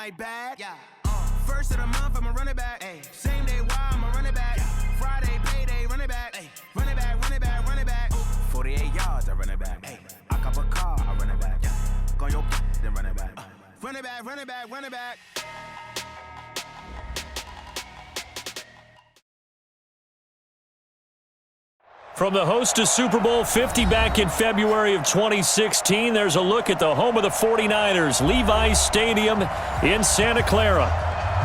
my bag. Yeah. First of the month, I'm a running back. Ay. Same day, why I'm a running back. Yeah. Friday, payday, running back. Ay. Running back, running back, running back. 48 yards, I run it back. Ay. I cop a car, I run it back. Yeah. Go your then run it back. Run it back, run it back, run it back. From the host to Super Bowl 50 back in February of 2016, there's a look at the home of the 49ers, Levi's Stadium in Santa Clara.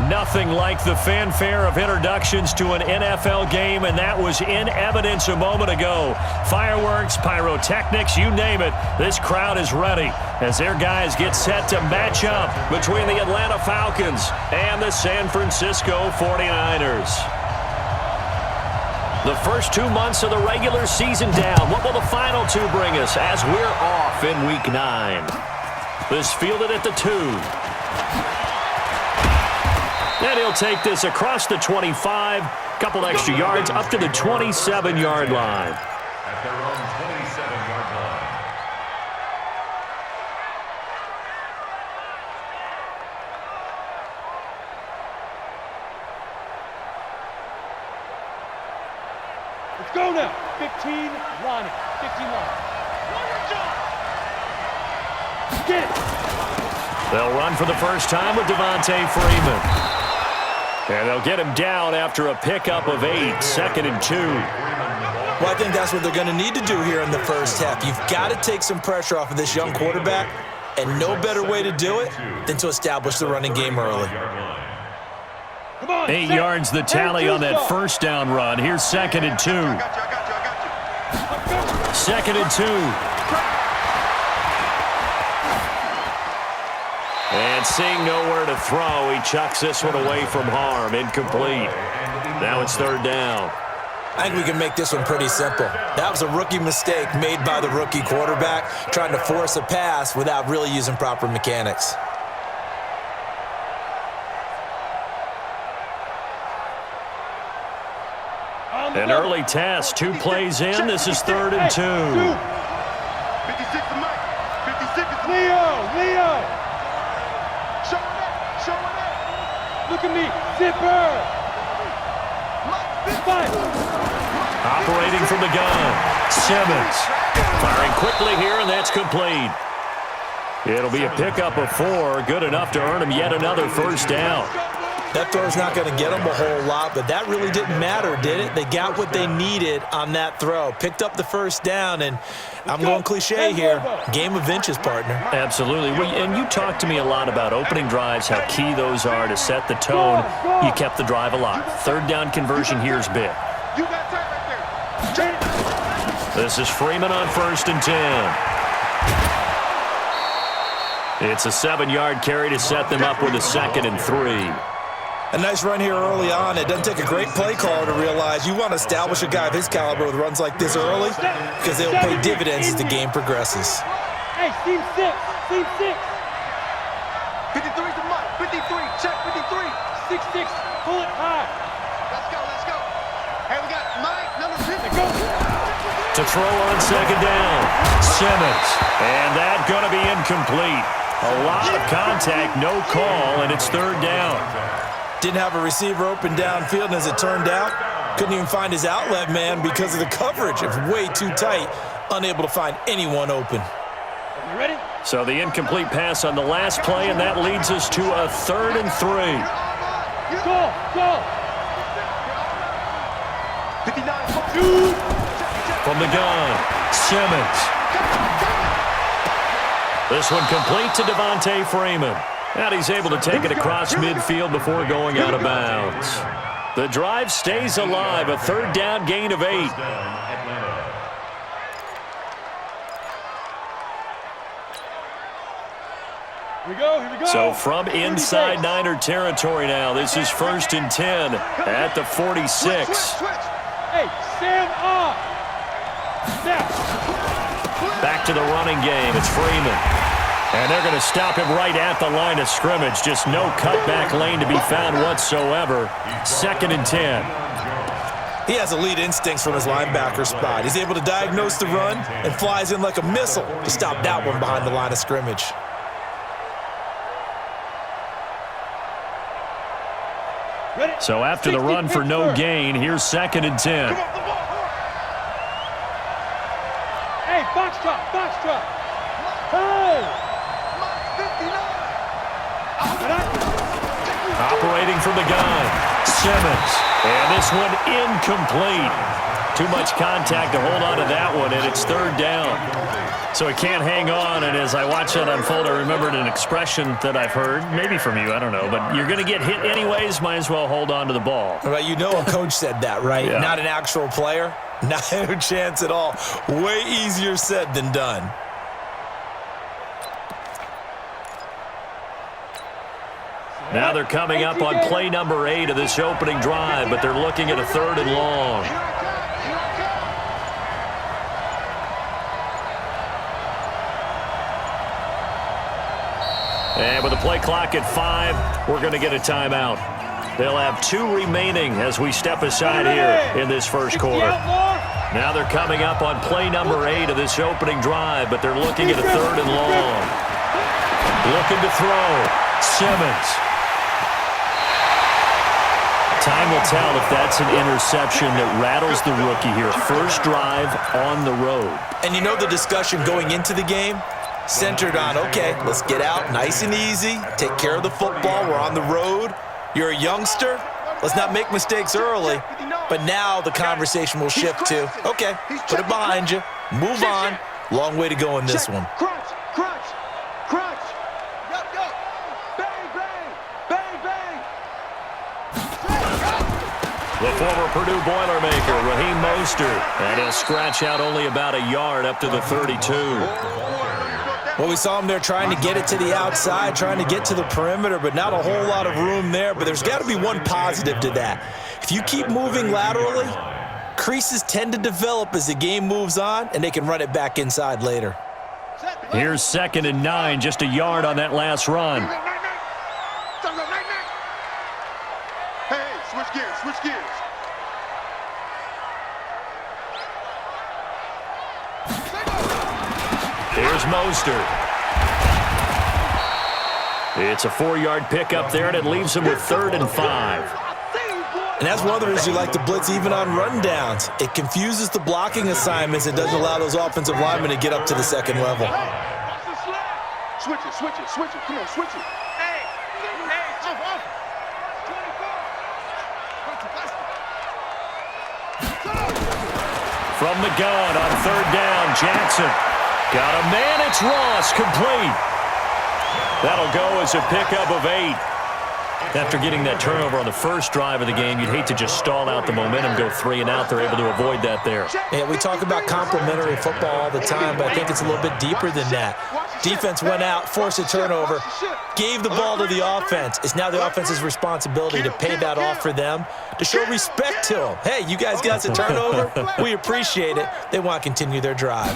Nothing like the fanfare of introductions to an NFL game, and that was in evidence a moment ago. Fireworks, pyrotechnics, you name it. This crowd is ready as their guys get set to match up between the Atlanta Falcons and the San Francisco 49ers. The first 2 months of the regular season down. What will the final two bring us as we're off in Week 9? This fielded at the 2. And he'll take this across the 25. Couple extra yards up to the 27-yard line. At their own 27-yard line. Let's go now. 15 line. 15 line. Get it. They'll run for the first time with Devontae Freeman. And they'll get him down after a pickup of 8, 2nd and 2. Well, I think that's what they're going to need to do here in the first half. You've got to take some pressure off of this young quarterback, and no better way to do it than to establish the running game early. 8 yards the tally on that first down run. Here's 2nd and 2. 2nd and 2. And seeing nowhere to throw, he chucks this one away from harm. Incomplete. Now it's 3rd down. I think we can make this one pretty simple. That was a rookie mistake made by the rookie quarterback, trying to force a pass without really using proper mechanics. An early test, 2 plays in. This is 3rd and 2. 56 to Mike. 56 is Leo. Show it. Look at me. Zipper. Operating from the gun. Simmons. Firing quickly here, and that's complete. It'll be a pickup of 4. Good enough to earn him yet another first down. That throw's not going to get them a whole lot, but that really didn't matter, did it? They got what they needed on that throw. Picked up the first down, and I'm going cliche here. Game of inches, partner. Absolutely. And you talked to me a lot about opening drives, how key those are to set the tone. You kept the drive alive. 3rd down conversion here is big. This is Freeman on 1st and 10. It's a 7-yard carry to set them up with a 2nd and 3. A nice run here early on. It doesn't take a great play caller to realize you want to establish a guy of his caliber with runs like this early because they'll pay dividends as the game progresses. Hey, team 6. 53 to Mike. 53. Check 53. 6-6. Pull it high. Let's go. Hey, we got Mike, number 50. Go. To throw on 2nd down. Simmons. And that going to be incomplete. A lot of contact, no call, and it's 3rd down. Didn't have a receiver open downfield, and as it turned out, couldn't even find his outlet man because of the coverage. It was way too tight, unable to find anyone open. You ready? So the incomplete pass on the last play, and that leads us to a 3rd and 3. Go. 59. From the gun, Simmons. This one complete to Devontae Freeman. And he's able to take it across midfield before going out of bounds. The drive stays alive, a 3rd down gain of 8. Here we go. So from inside Niner territory now, this is 1st and 10 at the 46. Hey, stand up. Back to the running game. It's Freeman. And they're going to stop him right at the line of scrimmage. Just no cutback lane to be found whatsoever. 2nd and 10. He has elite instincts from his linebacker spot. He's able to diagnose the run and flies in like a missile to stop that one behind the line of scrimmage. So after the run for no gain, here's 2nd and 10. Hey, box drop, box drop. Hey! Operating from the gun, Simmons. And this one incomplete. Too much contact to hold on to that one, and it's 3rd down. So it can't hang on, and as I watch that unfold, I remembered an expression that I've heard, maybe from you, I don't know, but you're going to get hit anyways, might as well hold on to the ball. Right, you know a coach said that, right? Yeah. Not an actual player. Not a chance at all. Way easier said than done. Now they're coming up on play number 8 of this opening drive, but they're looking at a 3rd and long. And with the play clock at 5, we're going to get a timeout. They'll have 2 remaining as we step aside here in this first quarter. Now they're coming up on play number 8 of this opening drive, but they're looking at a 3rd and long. Looking to throw. Simmons. Time will tell if that's an interception that rattles the rookie here. First drive on the road. And you know the discussion going into the game? Centered on, okay, let's get out nice and easy, take care of the football, we're on the road, you're a youngster, let's not make mistakes early. But now the conversation will shift to, okay, put it behind you, move on, long way to go in this one. Crunch, crunch, crunch. Yo, yo. Bang, bang, bang, bang. The former Purdue Boilermaker, Raheem Mostert, and he'll scratch out only about a yard up to the 32. Well, we saw him there trying to get it to the outside, trying to get to the perimeter, but not a whole lot of room there. But there's got to be one positive to that. If you keep moving laterally, creases tend to develop as the game moves on, and they can run it back inside later. Here's 2nd and 9, just a yard on that last run. Hey, switch gears, switch gears. Here's Mostert. It's a 4-yard pickup there, and it leaves him with 3rd and 5. And that's one of the reasons you like to blitz even on rundowns. It confuses the blocking assignments. It doesn't allow those offensive linemen to get up to the second level. Switch it, switch it, switch it. Come on, switch it. Hey, From the gun on 3rd down, Jackson. Got a man, it's Ross, complete. That'll go as a pickup of 8. After getting that turnover on the first drive of the game, you'd hate to just stall out the momentum, go 3 and out. They're able to avoid that there. Yeah, we talk about complementary football all the time, but I think it's a little bit deeper than that. Defense went out, forced a turnover, gave the ball to the offense. It's now the offense's responsibility to pay that off for them, to show respect to them. Hey, you guys got us a turnover? We appreciate it. They want to continue their drive.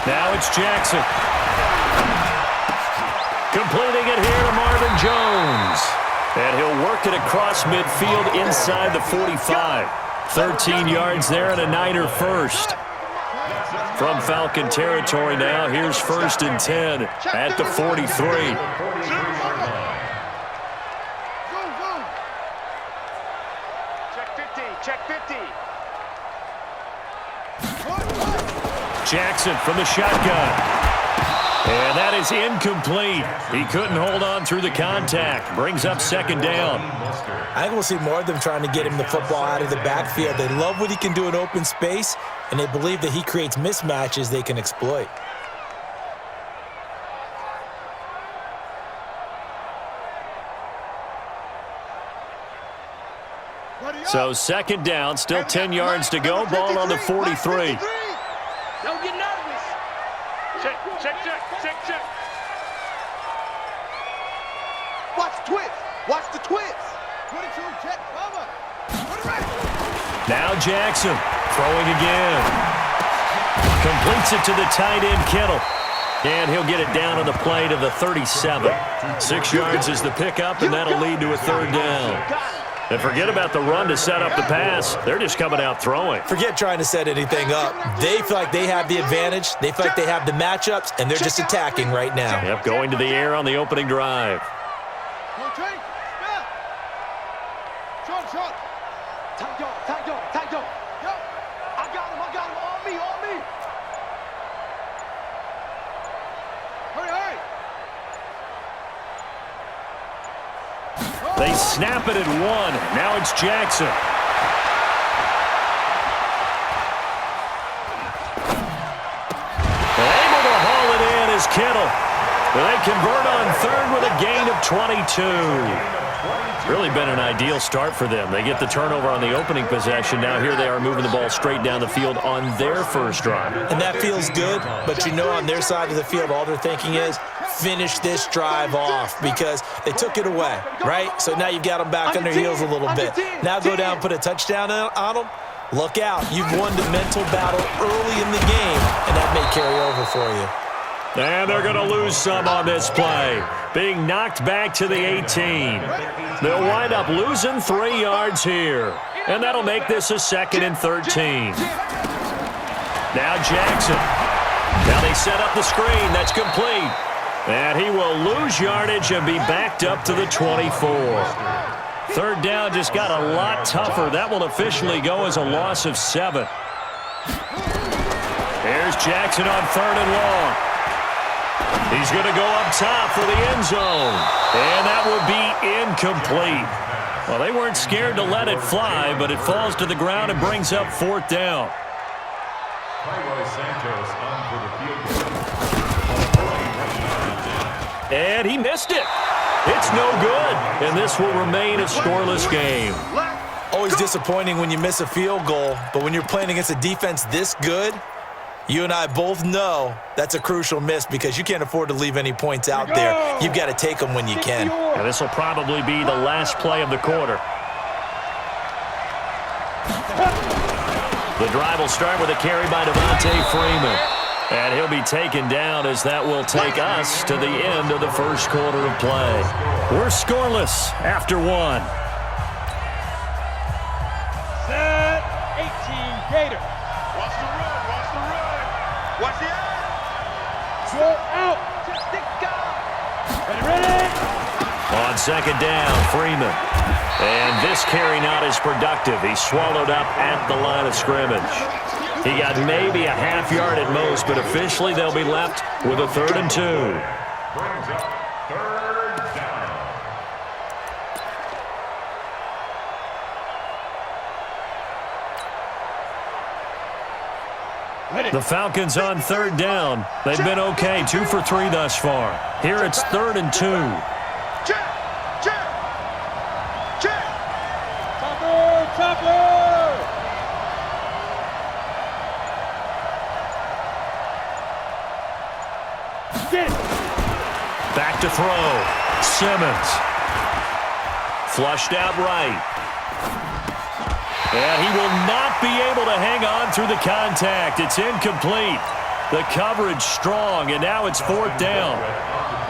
Now it's Jackson. Completing it here to Marvin Jones. And he'll work it across midfield inside the 45. 13 yards there and a Niner first. From Falcon territory now, here's 1st and 10 at the 43. Check 50, check 50. Jackson from the shotgun. And that is incomplete. He couldn't hold on through the contact. Brings up 2nd down. I think we'll see more of them trying to get him the football out of the backfield. They love what he can do in open space, and they believe that he creates mismatches they can exploit. So 2nd down, still 10 yards to go. Ball on the 43. Don't get nervous. Check, check, check, check, check. Watch the twist. Watch the twist. 22, check, cover. Now Jackson throwing again. Completes it to the tight end, Kittle. And he'll get it down on the play to the 37. 6 yards is the pickup, and that'll lead to a 3rd down. And forget about the run to set up the pass. They're just coming out throwing. Forget trying to set anything up. They feel like they have the advantage. They feel like they have the matchups, and they're just attacking right now. Yep, going to the air on the opening drive. They snap it at 1. Now it's Jackson. Able to haul it in is Kittle. They convert on third with a gain of 22. Really been an ideal start for them. They get the turnover on the opening possession. Now here they are moving the ball straight down the field on their first drive. And that feels good, but you know on their side of the field, all they're thinking is finish this drive off because they took it away, right? So now you've got them back on their heels a little bit. Now go down and put a touchdown on them. Look out. You've won the mental battle early in the game, and that may carry over for you. And they're going to lose some on this play. Being knocked back to the 18. They'll wind up losing 3 yards here. And that'll make this a 2nd and 13. Now Jackson. Now they set up the screen. That's complete. And he will lose yardage and be backed up to the 24. 3rd down just got a lot tougher. That will officially go as a loss of 7. Here's Jackson on 3rd and long. He's going to go up top for the end zone. And that would be incomplete. Well, they weren't scared to let it fly, but it falls to the ground and brings up 4th down. And he missed it. It's no good. And this will remain a scoreless game. Always disappointing when you miss a field goal, but when you're playing against a defense this good, you and I both know that's a crucial miss because you can't afford to leave any points out there. You've got to take them when you can. And this will probably be the last play of the quarter. The drive will start with a carry by Devontae Freeman. And he'll be taken down as that will take us to the end of the first quarter of play. We're scoreless after 1. Set 18 Gator. Watch the run, watch the run. Watch the out. Throw out. Ready. On 2nd down, Freeman. And this carry not as productive. He's swallowed up at the line of scrimmage. He got maybe a half yard at most, but officially they'll be left with a 3rd and 2. Brings up 3rd down. The Falcons on 3rd down. They've been okay, 2 for 3 thus far. Here it's 3rd and 2. Check. Topper. Back to throw. Simmons. Flushed out right. And he will not be able to hang on through the contact. It's incomplete. The coverage strong, and now it's 4th down.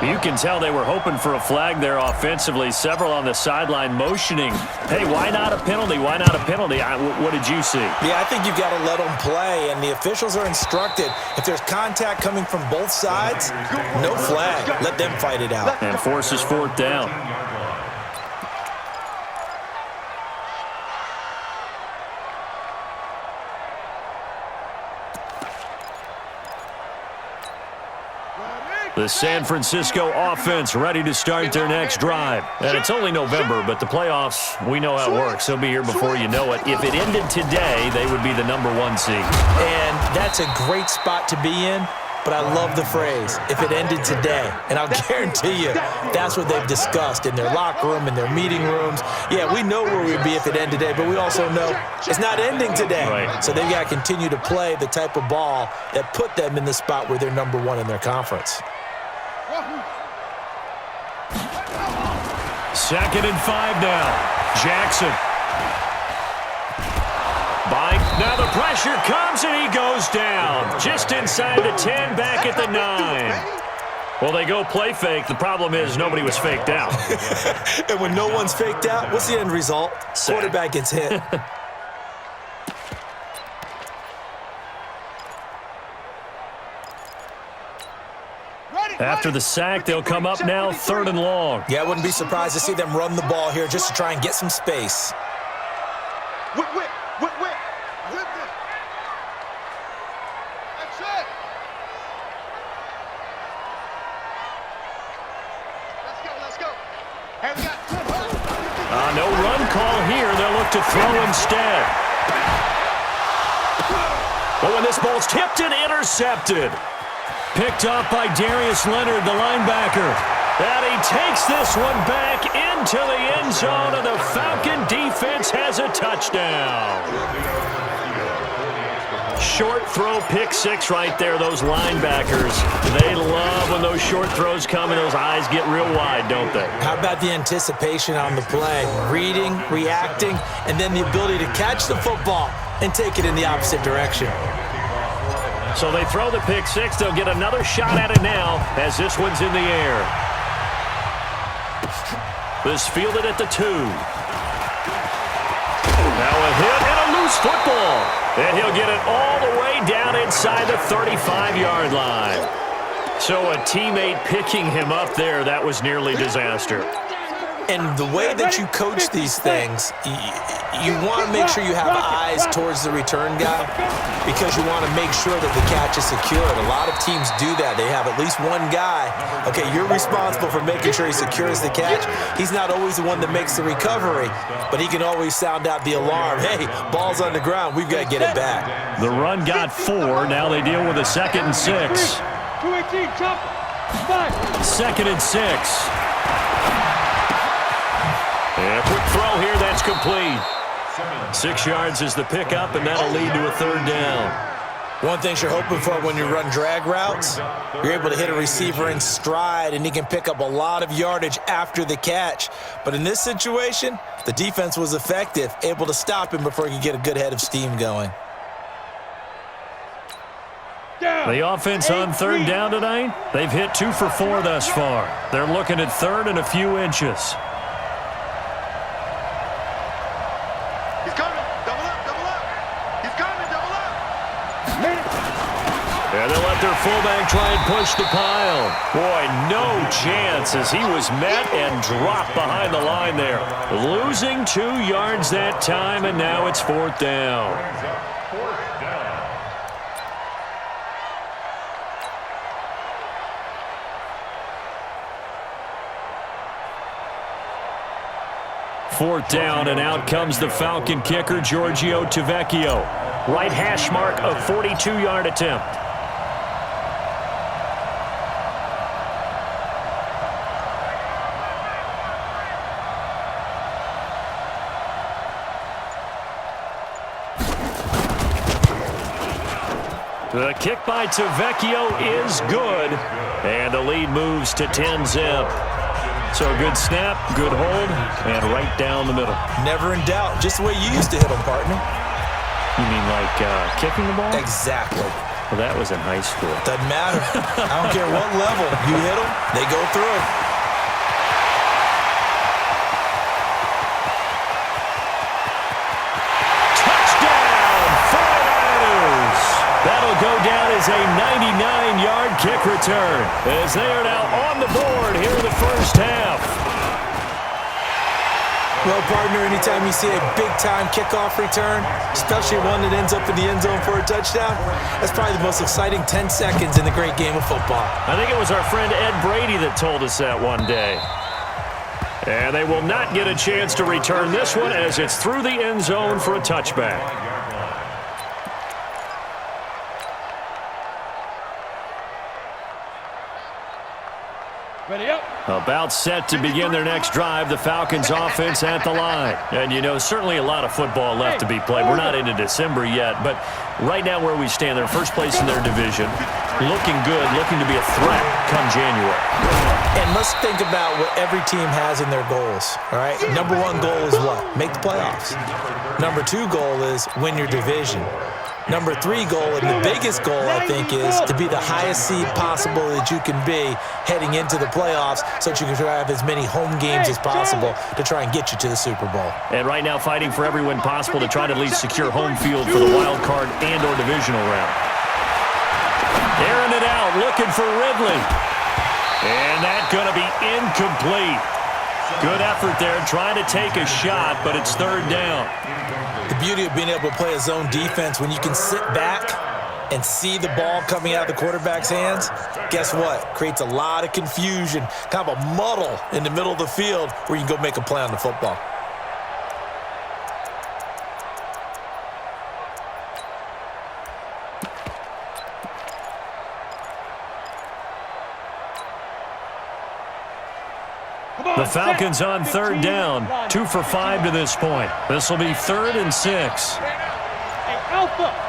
You can tell they were hoping for a flag there offensively. Several on the sideline motioning. Hey, why not a penalty? Why not a penalty? What did you see? Yeah, I think you've got to let them play, and the officials are instructed. If there's contact coming from both sides, no flag. Let them fight it out. And forces 4th down. The San Francisco offense ready to start their next drive. And it's only November, but the playoffs, we know how it works. They'll be here before you know it. If it ended today, they would be the #1 seed. And that's a great spot to be in, but I love the phrase, if it ended today. And I'll guarantee you, that's what they've discussed in their locker room, in their meeting rooms. Yeah, we know where we'd be if it ended today, but we also know it's not ending today. Right. So they've got to continue to play the type of ball that put them in the spot where they're #1 in their conference. 2nd and 5 now. Jackson. Now the pressure comes and he goes down. Just inside the 10, back at the 9. Well, they go play fake. The problem is nobody was faked out. And when no one's faked out, what's the end result? Quarterback gets hit. After the sack, they'll come up now 3rd and long. Yeah, I wouldn't be surprised to see them run the ball here just to try and get some space. Whip. That's it. Let's go. Hey, we got back to throw instead. But when this ball's tipped and intercepted. Picked off by Darius Leonard, the linebacker. And he takes this one back into the end zone, and the Falcon defense has a touchdown. Short throw, pick six right there, those linebackers. They love when those short throws come and those eyes get real wide, don't they? How about the anticipation on the play? Reading, reacting, and then the ability to catch the football and take it in the opposite direction. So they throw the pick six. They'll get another shot at it now as this one's in the air. This fielded at the 2. Now a hit and a loose football. And he'll get it all the way down inside the 35-yard line. So a teammate picking him up there, that was nearly disaster. And the way that you coach these things, you want to make sure you have eyes towards the return guy because you want to make sure that the catch is secured. A lot of teams do that. They have at least one guy. Okay, you're responsible for making sure he secures the catch. He's not always the one that makes the recovery, but he can always sound out the alarm. Hey, ball's on the ground. We've got to get it back. The run got 4. Now they deal with a 2nd and 6. 218, chop. 2nd and 6. And a quick throw here, that's complete. 6 yards is the pickup, and that'll lead to a 3rd down. One thing you're hoping for when you run drag routes, you're able to hit a receiver in stride, and he can pick up a lot of yardage after the catch. But in this situation, the defense was effective, able to stop him before he could get a good head of steam going. The offense on 3rd down tonight, they've hit 2 for 4 thus far. They're looking at 3rd and a few inches. And they'll let their fullback try and push the pile. Boy, no chance as he was met and dropped behind the line there. Losing 2 yards that time, and now it's 4th down. Fourth down, and out comes the Falcon kicker, Giorgio Tavecchio. Right hash mark, a 42-yard attempt. The kick by Tavecchio is good, and the lead moves to 10-zip. So a good snap, good hold, and right down the middle. Never in doubt. Just the way you used to hit them, partner. You mean like kicking the ball? Exactly. Well, that was in high school. Doesn't matter. I don't care what level. You hit them, they go through. Touchdown, 49ers! That'll go down as a 99-yard kick return as they are now on the board here in the first half. Well, partner, anytime you see a big-time kickoff return, especially one that ends up in the end zone for a touchdown, that's probably the most exciting 10 seconds in the great game of football. I think it was our friend Ed Brady that told us that one day. And they will not get a chance to return this one as it's through the end zone for a touchback. Ready up. About set to begin their next drive, the Falcons offense at the line. And, you know, certainly a lot of football left to be played. We're not into December yet, but right now where we stand, they're first place in their division. Looking good, looking to be a threat come January. And let's think about what every team has in their goals, all right? Number 1 goal is what? Make the playoffs. Number 2 goal is win your division. Number 3 goal, and the biggest goal, I think, is to be the highest seed possible that you can be heading into the playoffs so that you can try to have as many home games as possible to try and get you to the Super Bowl. And right now fighting for every win possible to try to at least secure home field for the wild card and or divisional round. Airing it out, looking for Ridley. And that's going to be incomplete. Good effort there, trying to take a shot, but it's 3rd down. The beauty of being able to play a zone defense, when you can sit back and see the ball coming out of the quarterback's hands, guess what? Creates a lot of confusion, kind of a muddle in the middle of the field where you can go make a play on the football. The Falcons on third down, 2 for 5 to this point. This will be 3rd and 6. Hey, Alpha.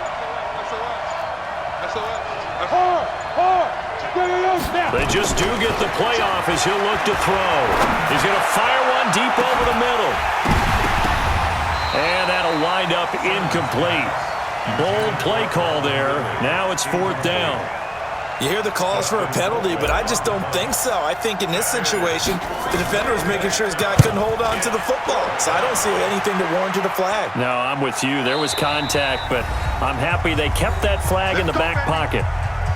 They just do get the playoff as he'll look to throw. He's going to fire one deep over the middle. And that'll wind up incomplete. Bold play call there. Now it's 4th down. You hear the calls for a penalty, but I just don't think so. I think in this situation, the defender was making sure his guy couldn't hold on to the football. So I don't see anything that warranted a flag. No, I'm with you. There was contact, but I'm happy they kept that flag in the back pocket.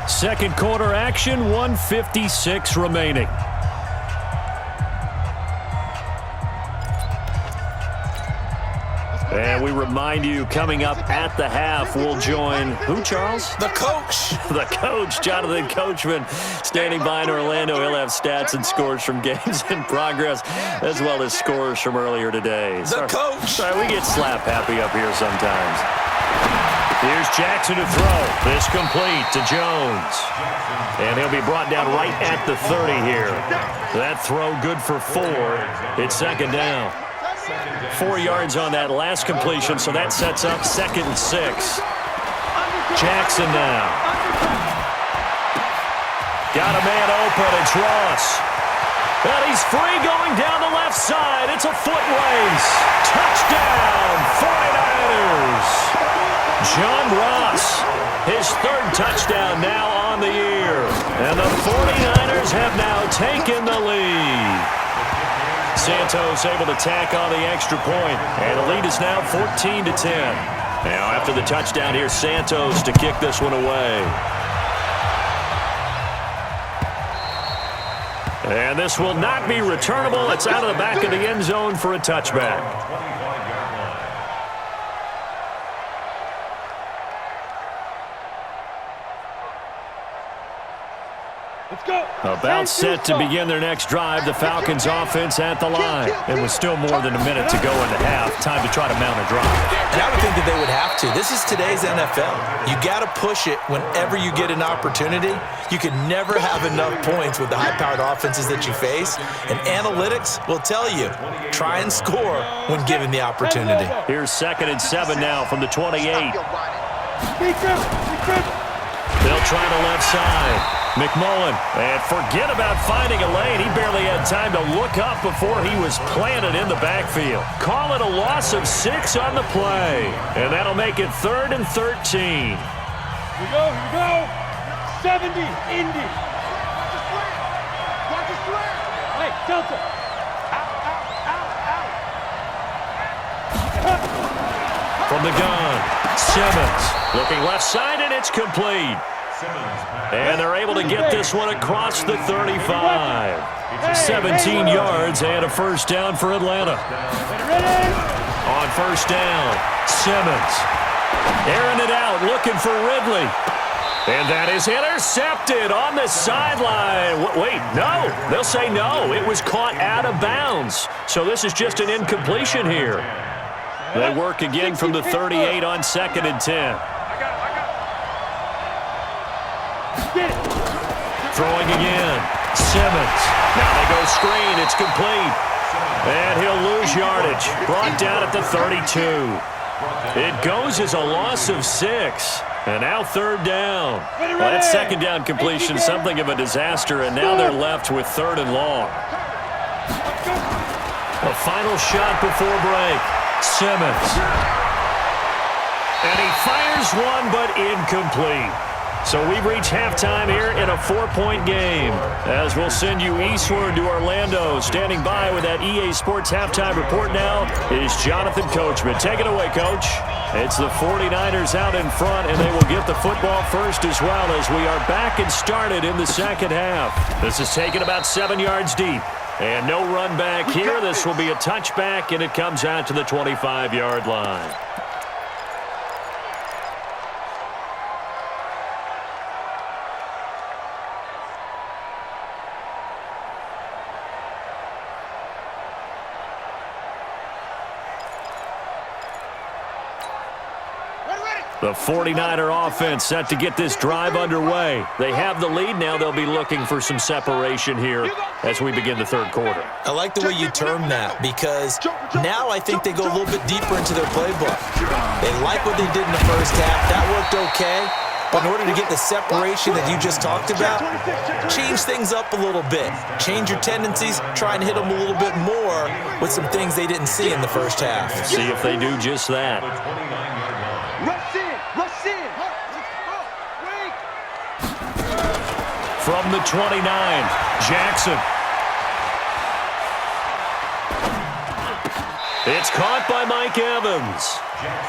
Second quarter action, 1:56 remaining. And we remind you, coming up at the half, we'll join who, Charles? The coach. The coach, Jonathan Coachman, standing by in Orlando. He'll have stats and scores from games in progress, as well as scores from earlier today. The coach. Sorry, we get slap happy up here sometimes. Here's Jackson to throw. This complete to Jones. And he'll be brought down right at the 30 here. That throw good for 4. It's 2nd down. 4 yards on that last completion, so that sets up 2nd and 6. Jackson now. Got a man open. It's Ross. And he's free going down the left side. It's a foot race. Touchdown, 49ers. John Ross, his 3rd touchdown now on the year. And the 49ers have now taken the lead. Santos able to tack on the extra point, and the lead is now 14-10. Now after the touchdown, here's Santos to kick this one away. And this will not be returnable. It's out of the back of the end zone for a touchback. About set to begin their next drive, the Falcons offense at the line. It was still more than a minute to go in the half. Time to try to mount a drive. And I would think that they would have to. This is today's NFL. You got to push it whenever you get an opportunity. You can never have enough points with the high-powered offenses that you face. And analytics will tell you, try and score when given the opportunity. Here's 2nd and 7 now from the 28. They'll try the left side. McMullen, and forget about finding a lane. He barely had time to look up before he was planted in the backfield. Call it a loss of 6 on the play. And that'll make it 3rd and 13. Here we go. 70, Indy. Hey, Delta. From the gun, Simmons looking left side, and it's complete. And they're able to get this one across the 35. 17 yards and a 1st down for Atlanta. On 1st down, Simmons airing it out, looking for Ridley. And that is intercepted on the sideline. Wait, no. They'll say no. It was caught out of bounds. So this is just an incompletion here. They work again from the 38 on 2nd and 10. Throwing again. Simmons. Now they go screen. It's complete. And he'll lose yardage. Brought down at the 32. It goes as a loss of 6. And now 3rd down. Well, that 2nd down completion, something of a disaster. And now they're left with 3rd and long. A final shot before break. Simmons. And he fires one, but incomplete. So we've reached halftime here in a 4-point game. As we'll send you eastward to Orlando. Standing by with that EA Sports halftime report now is Jonathan Coachman. Take it away, Coach. It's the 49ers out in front, and they will get the football first as well as we are back and started in the 2nd half. This is taken about 7 yards deep. And no run back here. This will be a touchback, and it comes out to the 25-yard line. The 49er offense set to get this drive underway. They have the lead now. They'll be looking for some separation here as we begin the third quarter. I like the way you term that because now I think they go a little bit deeper into their playbook. They like what they did in the first half. That worked okay. But in order to get the separation that you just talked about, change things up a little bit. Change your tendencies, try and hit them a little bit more with some things they didn't see in the first half. See if they do just that. Rush in, rush in. From the 29, Jackson. It's caught by Mike Evans.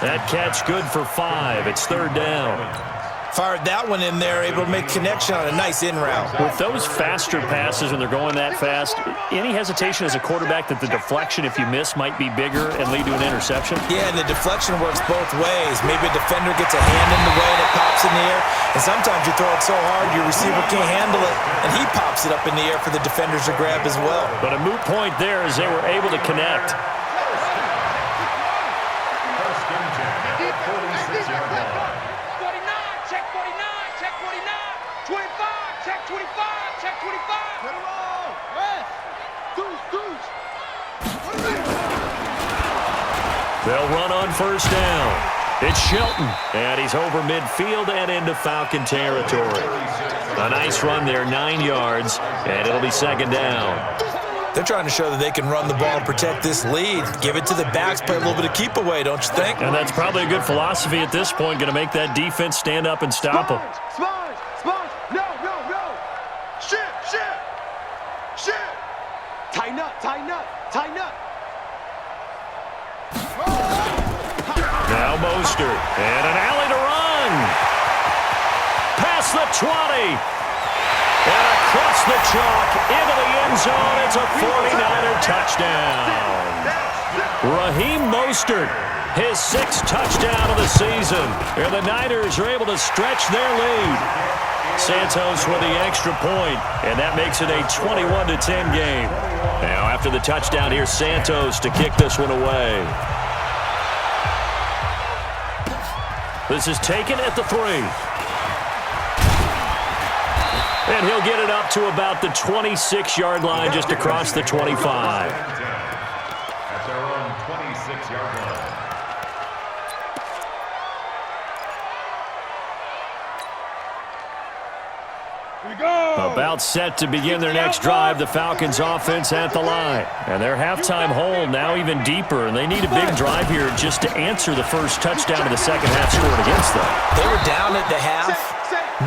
That catch good for 5. It's third down. Fired that one in there, able to make connection on a nice in route. With those faster passes when they're going that fast, any hesitation as a quarterback that the deflection, if you miss, might be bigger and lead to an interception? Yeah, and the deflection works both ways. Maybe a defender gets a hand in the way and it pops in the air, and sometimes you throw it so hard your receiver can't handle it, and he pops it up in the air for the defenders to grab as well. But a moot point there as they were able to connect. They'll run on first down. It's Shelton, and he's over midfield and into Falcon territory. A nice run there, 9 yards, and it'll be second down. They're trying to show that they can run the ball and protect this lead. Give it to the backs, play a little bit of keep away, don't you think? And that's probably a good philosophy at this point, going to make that defense stand up and stop them. Sponge, sponge, no. Shit. Tighten up. Now Mostert, and an alley to run. Past the 20. And across the chalk into the end zone. It's a 49er touchdown. Raheem Mostert, his 6th touchdown of the season. And the Niners are able to stretch their lead. Santos with the extra point, and that makes it a 21-10 game. Now after the touchdown, here's Santos to kick this one away. This is taken at the 3. And he'll get it up to about the 26-yard line, just across the 25. At their own 26-yard line. About set to begin their next drive, the Falcons offense at the line. And their halftime hole now even deeper, and they need a big drive here just to answer the first touchdown of the second half scored against them. They were down at the half.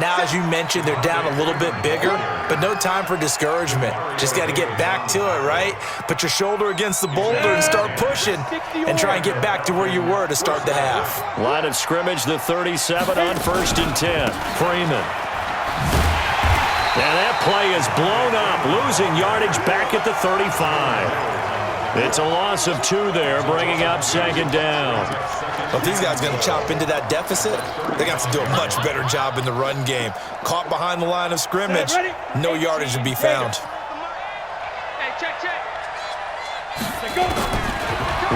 Now, as you mentioned, they're down a little bit bigger, but no time for discouragement. Just got to get back to it, right? Put your shoulder against the boulder and start pushing and try and get back to where you were to start the half. Line of scrimmage, the 37 on 1st and 10. Freeman. And that play is blown up, losing yardage back at the 35. It's a loss of 2 there, bringing up second down. But if these guys are going to chop into that deficit, they got to do a much better job in the run game. Caught behind the line of scrimmage, no yardage to be found. Hey, check.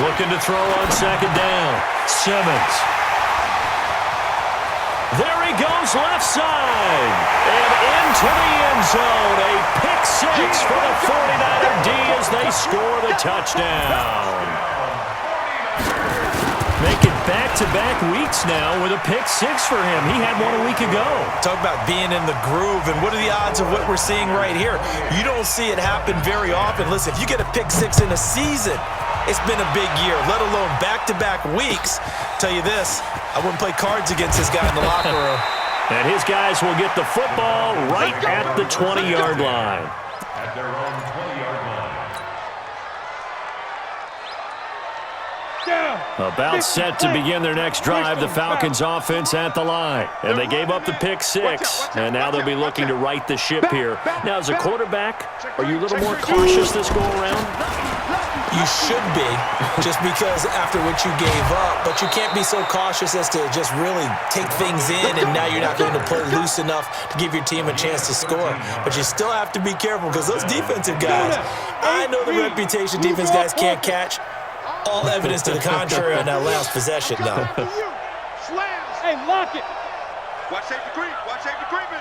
Looking to throw on second down. Simmons. There he goes, left side. And into the end zone. A pick 6 for the 49er D as they score the touchdown. Making back-to-back weeks now with a pick 6 for him. He had one a week ago. Talk about being in the groove, and what are the odds of what we're seeing right here? You don't see it happen very often. Listen, if you get a pick 6 in a season, it's been a big year, let alone back-to-back weeks. Tell you this, I wouldn't play cards against this guy in the locker room. And his guys will get the football right at the 20-yard line. At their own 20-yard line. About set to begin their next drive, the Falcons offense at the line. And they gave up the pick 6, and now they'll be looking to right the ship here. Now, as a quarterback, are you a little more cautious this go-around? You should be, just because after what you gave up, but you can't be so cautious as to just really take things in, and now you're not going to play loose enough to give your team a chance to score. But you still have to be careful, because those defensive guys, I know the reputation defense guys can't catch. All evidence to the contrary on that last possession, though. Slam. Hey, lock it. Watch safety creep. Watch safety creeping.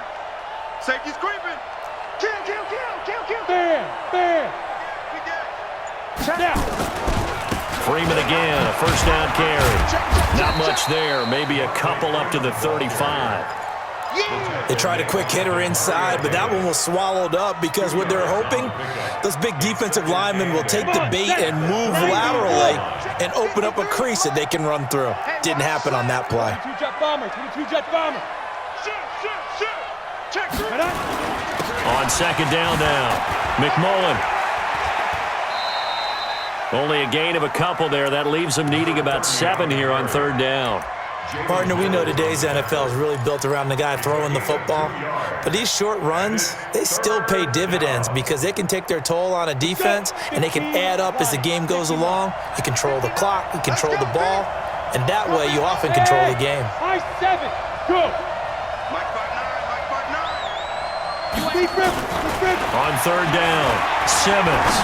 Safety's creeping. Kill, kill, kill, kill, kill. Bam, bam. We did it. Now. Freeman again, a first down carry. Not much there, maybe a couple up to the 35. They tried a quick hitter inside, but that one was swallowed up because what they're hoping, those big defensive linemen will take the bait and move laterally and open up a crease that they can run through. Didn't happen on that play. 22-jet bomber, 22-jet bomber. Shoot, shoot, shoot. Check. On second down now, McMullen. Only a gain of a couple there. That leaves them needing about 7 here on third down. Partner, we know today's NFL is really built around the guy throwing the football. But these short runs, they still pay dividends because they can take their toll on a defense and they can add up as the game goes along. You control the clock, you control the ball, and that way you often control the game. High 7, go. Mike 5-9, On third down, Simmons.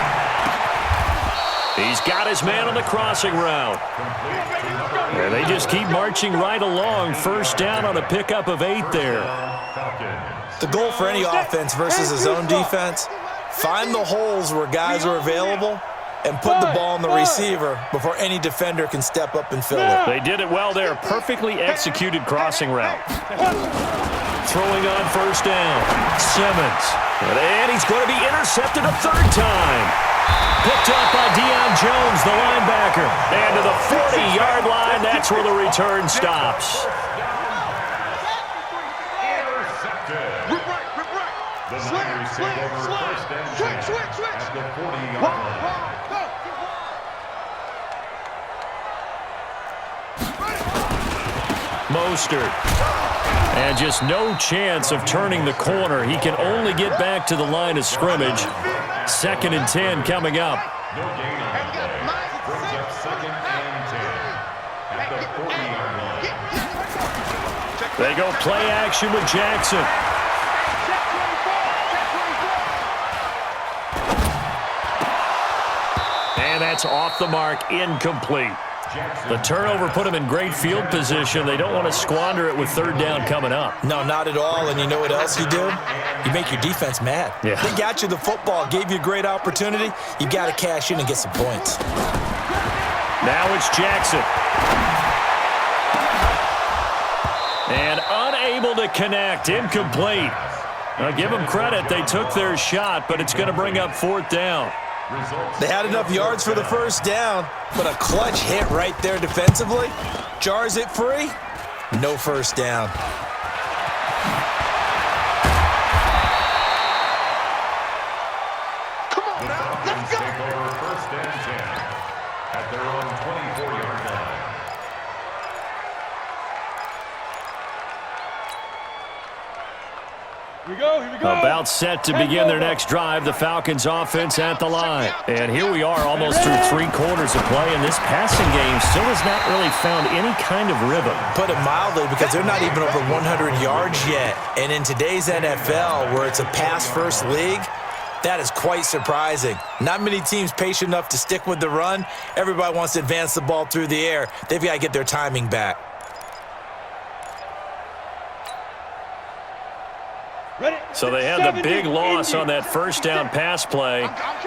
He's got his man on the crossing route. And they just keep marching right along. First down on a pickup of 8 there. The goal for any offense versus his own defense, find the holes where guys are available and put the ball on the receiver before any defender can step up and fill it. They did it well there. Perfectly executed crossing route. Throwing on first down, Simmons. And he's going to be intercepted a third time. Picked up by Deion Jones, the linebacker. And to the 40-yard line, that's where the return stops. Rip right. Slam, switch. At the 40-yard line. Mostert. And just no chance of turning the corner. He can only get back to the line of scrimmage. 2nd and 10 coming up. No gain on the play. Brings up 2nd and 10. At the 40-yard line. They go play action with Jackson. And that's off the mark, incomplete. The turnover put them in great field position. They don't want to squander it with third down coming up. No, not at all. And you know what else you do? You make your defense mad. Yeah. They got you the football, gave you a great opportunity. You got to cash in and get some points. Now it's Jackson. And unable to connect, incomplete. Now give them credit. They took their shot, but it's going to bring up 4th down. They had enough yards for the first down, but a clutch hit right there defensively jars it free. No first down. Come on now, let's go. Take over 1st and 10 at their own 24-yard line. Here we go. About set to begin their next drive, the Falcons offense at the line. And here we are almost through 3 quarters of play, and this passing game still has not really found any kind of rhythm. Put it mildly, because they're not even over 100 yards yet. And in today's NFL, where it's a pass-first league, that is quite surprising. Not many teams patient enough to stick with the run. Everybody wants to advance the ball through the air. They've got to get their timing back. So they had the big loss on that first down pass play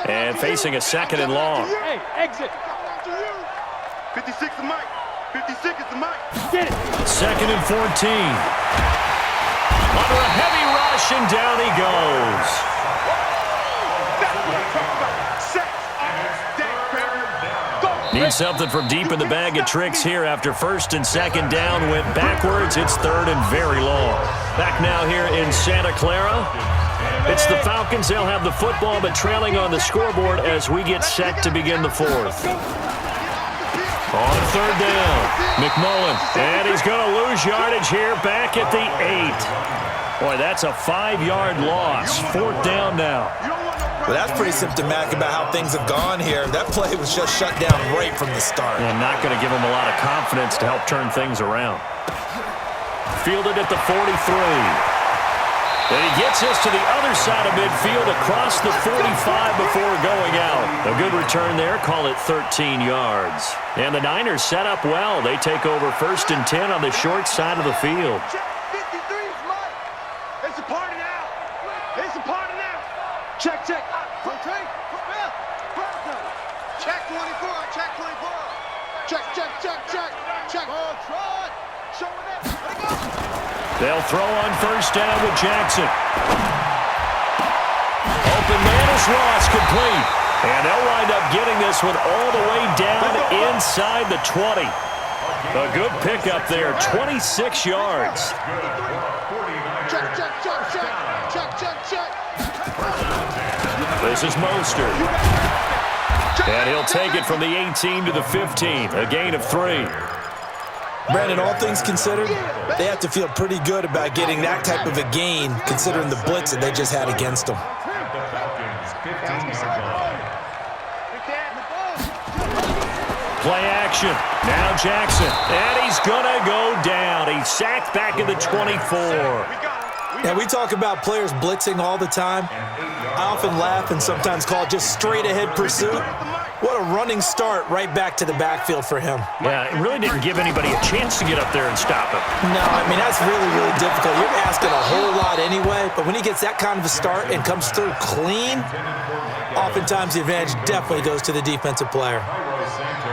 and facing a 2nd and long. Hey, exit. 56 is Mike. 56 is the Mike. Get it. 2nd and 14. Under a heavy rush, and down he goes. That's what I'm talking about. Sex. Need something from deep in the bag of tricks here after 1st and 2nd down. Went backwards. It's 3rd and very long. Back now here in Santa Clara. It's the Falcons. They'll have the football, but trailing on the scoreboard as we get set to begin the 4th. On 3rd down, McMullen. And he's going to lose yardage here back at the 8. Boy, that's a 5-yard loss. 4th down now. Well, that's pretty symptomatic about how things have gone here. That play was just shut down right from the start. And not going to give them a lot of confidence to help turn things around. Fielded at the 43. And he gets us to the other side of midfield across the 45 before going out. A good return there. Call it 13 yards. And the Niners set up well. They take over 1st and 10 on the short side of the field. Check 53's Mike. It's a party now. It's a party now. Check. Rotate. Check 24. Check 24. Check. Ball trot. Showing it. Let it go. They'll throw on 1st down with Jackson. Open man is Ross, complete. And they'll wind up getting this one all the way down inside the 20. A good pickup there, 26 yards. Check. This is Mostert. And he'll take it from the 18 to the 15, a gain of 3. Brandon, all things considered, they have to feel pretty good about getting that type of a gain, considering the blitz that they just had against them. Play action. Now Jackson. And he's going to go down. He's sacked back in the 24. Now, we talk about players blitzing all the time. I often laugh and sometimes call it just straight-ahead pursuit. What a running start right back to the backfield for him. Yeah, it really didn't give anybody a chance to get up there and stop him. No, I mean, that's really, really difficult. You're asking a whole lot anyway, but when he gets that kind of a start and comes through clean, oftentimes the advantage definitely goes to the defensive player.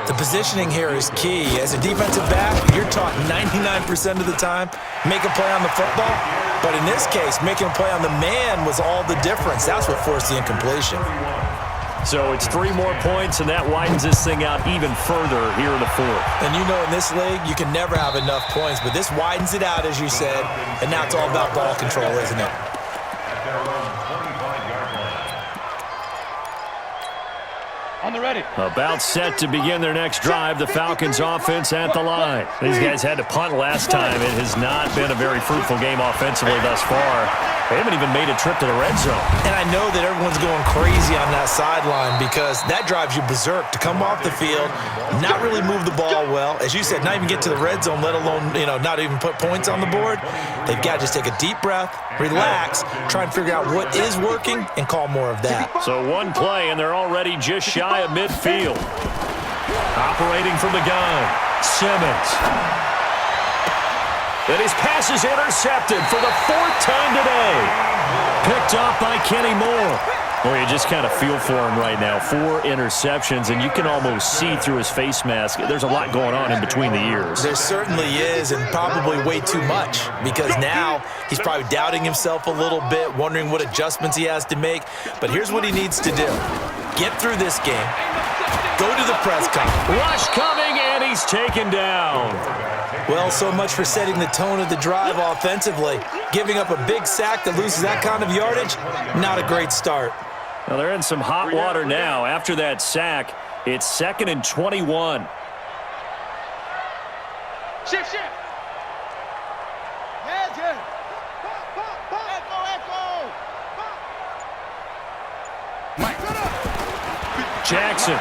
The positioning here is key. As a defensive back, you're taught 99% of the time, make a play on the football. But in this case, making a play on the man was all the difference. That's what forced the incompletion. So it's 3 more points, and that widens this thing out even further here in the 4th. And you know in this league, you can never have enough points, but this widens it out, as you said, and now it's all about ball control, isn't it? On the ready. About set to begin their next drive, the Falcons offense at the line. These guys had to punt last time. It has not been a very fruitful game offensively thus far. They haven't even made a trip to the red zone. And I know that everyone's going crazy on that sideline because that drives you berserk to come off the field, not really move the ball well. As you said, not even get to the red zone, let alone, not even put points on the board. They've got to just take a deep breath, relax, try and figure out what is working, and call more of that. So one play, and they're already just shy of midfield. Operating from the gun, Simmons. And his pass is intercepted for the 4th time today. Picked off by Kenny Moore. Well, you just kind of feel for him right now. 4 interceptions, and you can almost see through his face mask. There's a lot going on in between the ears. There certainly is, and probably way too much, because now he's probably doubting himself a little bit, wondering what adjustments he has to make. But here's what he needs to do. Get through this game. Go to the press conference. Rush coming, and he's taken down. Well, so much for setting the tone of the drive offensively. Giving up a big sack that loses that kind of yardage, not a great start. Well, they're in some hot water now. After that sack, it's 2nd and 21. Shift. Heads in. Echo. Mike. Jackson.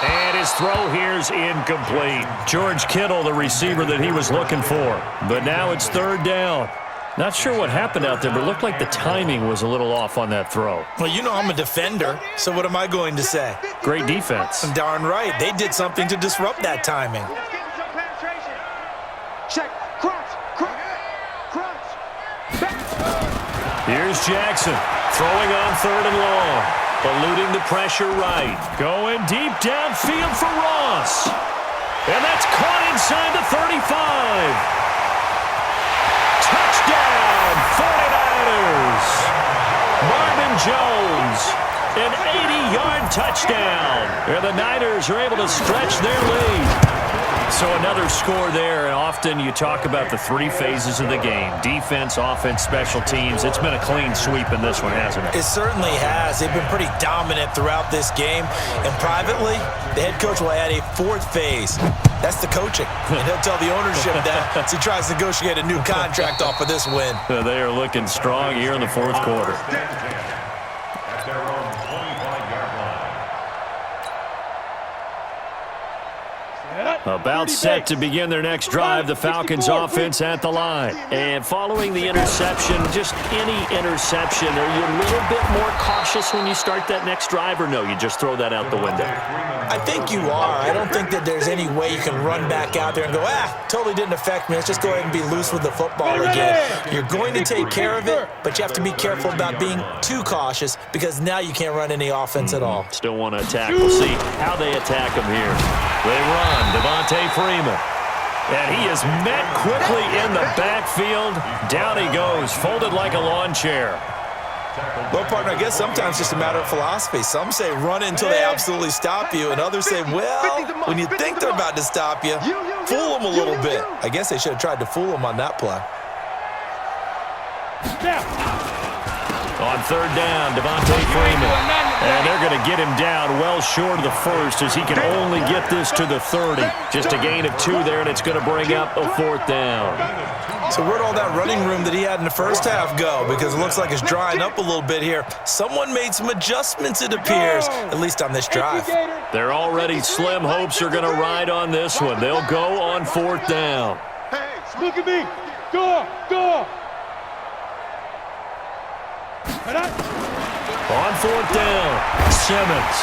And his throw here's incomplete. George Kittle, the receiver that he was looking for. But now it's 3rd down. Not sure what happened out there, but it looked like the timing was a little off on that throw. Well, you know I'm a defender, so what am I going to say? Great defense. Darn right. They did something to disrupt that timing. Check. Crunch. Here's Jackson, throwing on 3rd and long. Eluding the pressure right. Going deep downfield for Ross. And that's caught inside the 35. Touchdown, 49ers. Marvin Jones, an 80-yard touchdown. And the Niners are able to stretch their lead. So another score there, and often you talk about the 3 phases of the game. Defense, offense, special teams. It's been a clean sweep in this one, hasn't it? It certainly has. They've been pretty dominant throughout this game. And privately, the head coach will add a 4th phase. That's the coaching. And he'll tell the ownership that as he tries to negotiate a new contract off of this win. They are looking strong here in the 4th quarter. Set. About set to begin their next drive, the Falcons offense at the line. And following the interception, just any interception, are you a little bit more cautious when you start that next drive, or no, you just throw that out the window? I think you are. I don't think that there's any way you can run back out there and go, totally didn't affect me. Let's just go ahead and be loose with the football again. You're going to take care of it, but you have to be careful about being too cautious because now you can't run any offense at all. Still want to attack. We'll see how they attack him here. They run. Devontae Freeman. And he is met quickly in the backfield. Down he goes, folded like a lawn chair. Well, partner, I guess sometimes it's just a matter of philosophy. Some say run until they absolutely stop you, and others say, well, when you think they're about to stop you, fool them a little bit. I guess they should have tried to fool them on that play. On third down, Devontae Freeman. And they're going to get him down well short of the first as he can only get this to the 30. Just a gain of 2 there, and it's going to bring up a 4th down. So where'd all that running room that he had in the first half go? Because it looks like it's drying up a little bit here. Someone made some adjustments, it appears, at least on this drive. They're already slim hopes are going to ride on this one. They'll go on 4th down. Look at me. Go. On 4th down, Simmons.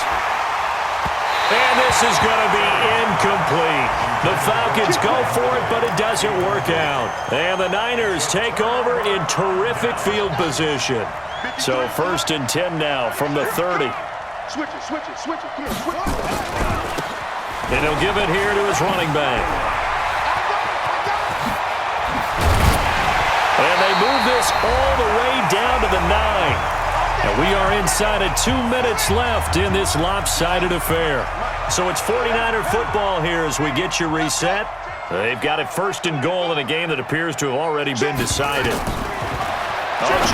And this is going to be incomplete. The Falcons go for it, but it doesn't work out. And the Niners take over in terrific field position. So 1st and 10 now from the 30. Switch it. Come on, switch it. And he'll give it here to his running back. And they move this all the way down to the 9. And we are inside of 2 minutes left in this lopsided affair. So it's 49er football here as we get you reset. They've got it 1st and goal in a game that appears to have already been decided.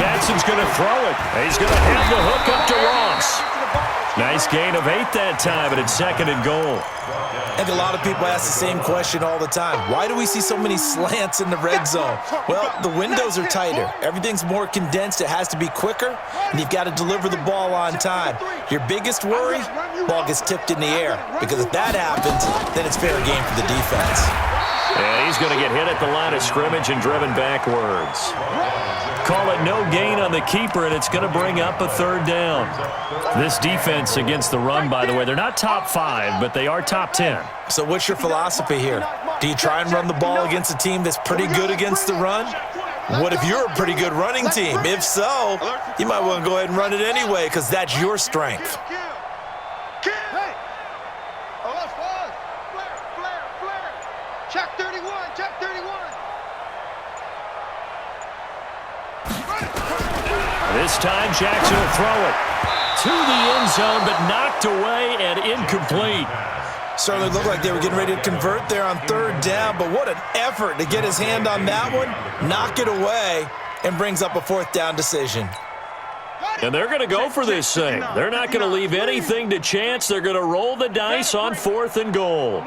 Jackson's going to throw it. He's going to have the hook up to Ross. Nice gain of 8 that time, and it's 2nd and goal. I think a lot of people ask the same question all the time. Why do we see so many slants in the red zone? Well, the windows are tighter. Everything's more condensed. It has to be quicker, and you've got to deliver the ball on time. Your biggest worry, ball gets tipped in the air, because if that happens, then it's fair game for the defense. And he's going to get hit at the line of scrimmage and driven backwards. Call it no gain on the keeper, and it's going to bring up a 3rd down. This defense against the run, by the way, they're not top 5, but they are top 10. So what's your philosophy here? Do you try and run the ball against a team that's pretty good against the run? What if you're a pretty good running team? If so, you might want to go ahead and run it anyway because that's your strength. Check 31. This time, Jackson will throw it to the end zone, but knocked away and incomplete. Certainly looked like they were getting ready to convert there on 3rd down, but what an effort to get his hand on that one, knock it away, and brings up a 4th down decision. And they're going to go for this thing. They're not going to leave anything to chance. They're going to roll the dice on 4th and goal.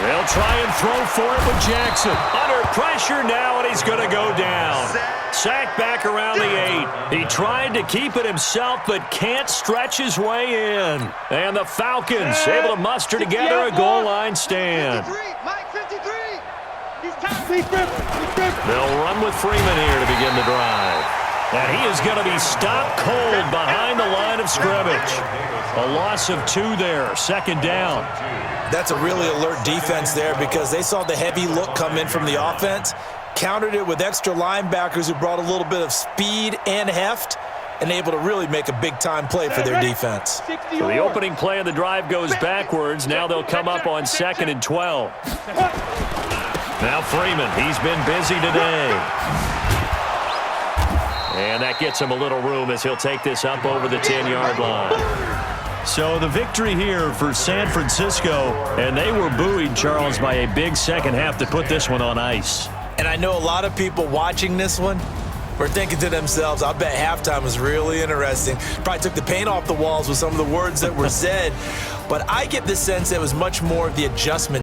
They'll try and throw for it with Jackson. Under pressure now, and he's going to go down. Sacked back around the 8. He tried to keep it himself, but can't stretch his way in. And the Falcons able to muster together a goal line stand. They'll run with Freeman here to begin the drive. And he is going to be stopped cold behind the line of scrimmage. A loss of 2 there, 2nd down. That's a really alert defense there because they saw the heavy look come in from the offense, countered it with extra linebackers who brought a little bit of speed and heft, and able to really make a big-time play for their defense. So the opening play of the drive goes backwards. Now they'll come up on 2nd and 12. Now Freeman, he's been busy today. And that gets him a little room as he'll take this up over the 10-yard line. So the victory here for San Francisco, and they were buoyed, Charles, by a big second half to put this one on ice. And I know a lot of people watching this one were thinking to themselves, I bet halftime was really interesting. Probably took the paint off the walls with some of the words that were said. But I get the sense it was much more of the adjustment